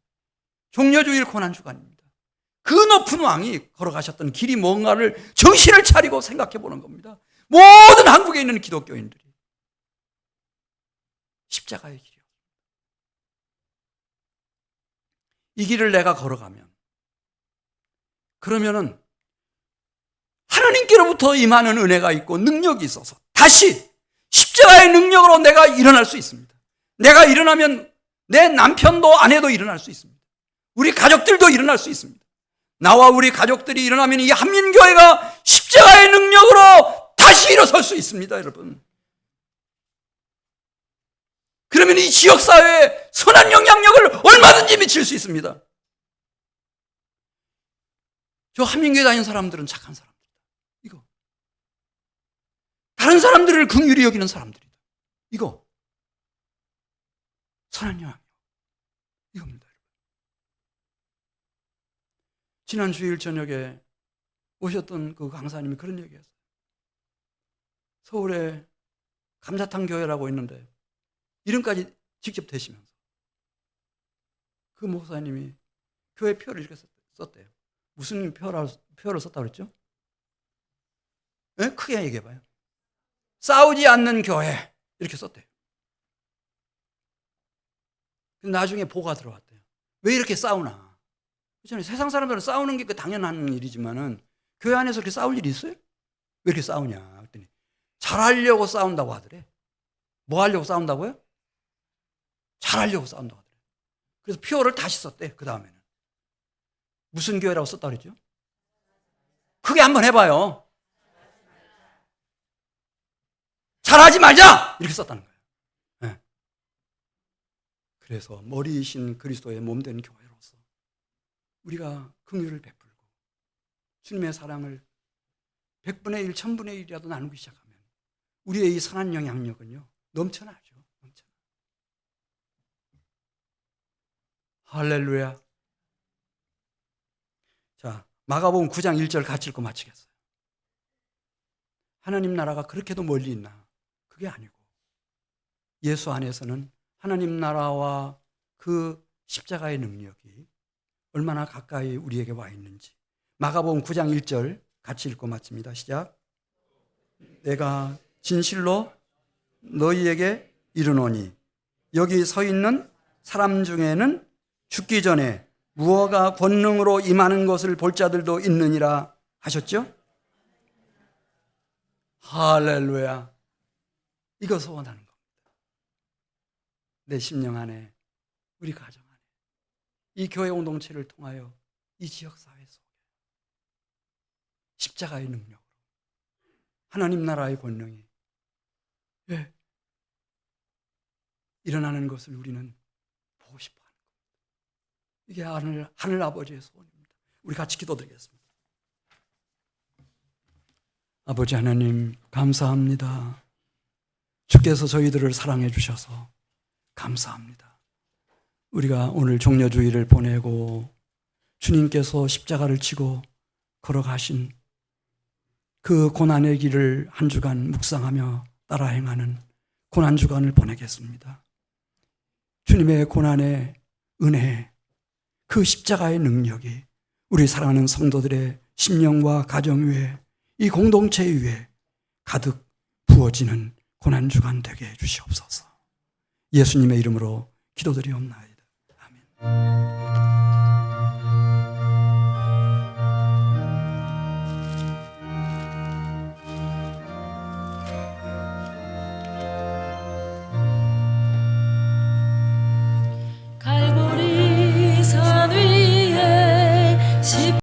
종려주일 고난주간입니다. 그 높은 왕이 걸어가셨던 길이 뭔가를 정신을 차리고 생각해 보는 겁니다. 모든 한국에 있는 기독교인들이 십자가의 길이요. 이 길을 내가 걸어가면 그러면은 하나님께로부터 임하는 은혜가 있고 능력이 있어서 다시 십자가의 능력으로 내가 일어날 수 있습니다. 내가 일어나면 내 남편도 아내도 일어날 수 있습니다. 우리 가족들도 일어날 수 있습니다. 나와 우리 가족들이 일어나면 이 한민교회가 십자가의 능력으로 다시 일어설 수 있습니다, 여러분. 그러면 이 지역사회에 선한 영향력을 얼마든지 미칠 수 있습니다. 저 한민교회 다니는 사람들은 착한 사람들이다. 이거. 다른 사람들을 긍휼히 여기는 사람들이다. 이거. 선한 영향력. 이겁니다. 지난 주일 저녁에 오셨던 그 강사님이 그런 얘기했어요. 서울에 감사탕 교회라고 있는데 이름까지 직접 대시면서 그 목사님이 교회 표를 이렇게 썼대요. 무슨 표를 썼다고 그랬죠? 네? 크게 얘기해봐요. 싸우지 않는 교회 이렇게 썼대요. 나중에 보고가 들어왔대요. 왜 이렇게 싸우나? 그렇잖아요. 세상 사람들은 싸우는 게 당연한 일이지만은 교회 안에서 그렇게 싸울 일이 있어요? 왜 이렇게 싸우냐? 그랬더니 잘하려고 싸운다고 하더래. 뭐 하려고 싸운다고요? 잘하려고 싸운다고 하더래. 그래서 표를 다시 썼대. 그 다음에는 무슨 교회라고 썼다고 그랬죠? 크게 한번 해봐요. 잘하지 말자! 이렇게 썼다는 거예요. 네. 그래서 머리이신 그리스도의 몸된 교회로서 우리가 긍휼을 베풀고 주님의 사랑을 100분의 1, 1000분의 1이라도 나누기 시작하면 우리의 이 선한 영향력은요 넘쳐나죠. 넘쳐나. 할렐루야. 자, 마가복음 9장 1절 같이 읽고 마치겠어요. 하나님 나라가 그렇게도 멀리 있나? 그게 아니고 예수 안에서는 하나님 나라와 그 십자가의 능력이 얼마나 가까이 우리에게 와 있는지. 마가복음 9장 1절 같이 읽고 마칩니다. 시작. 내가 진실로 너희에게 이르노니 여기 서 있는 사람 중에는 죽기 전에 무화과 권능으로 임하는 것을 볼 자들도 있느니라 하셨죠? 할렐루야. 이거 소원하는 겁니다. 내 심령 안에, 우리 가정 안에, 이 교회 공동체를 통하여 이 지역사회 속에 십자가의 능력으로 하나님 나라의 권능이 일어나는 것을 우리는 보고 싶어 하는 겁니다. 이게 하늘 아버지의 소원입니다. 우리 같이 기도드리겠습니다. 아버지 하나님 감사합니다. 주께서 저희들을 사랑해 주셔서 감사합니다. 우리가 오늘 종려주의를 보내고 주님께서 십자가를 지고 걸어가신 그 고난의 길을 한 주간 묵상하며 따라 행하는 고난주간을 보내겠습니다. 주님의 고난의 은혜, 그 십자가의 능력이 우리 사랑하는 성도들의 심령과 가정 위에, 이 공동체 위에 가득 부어지는 고난주간 되게 해주시옵소서. 예수님의 이름으로 기도드리옵나이다. 아멘.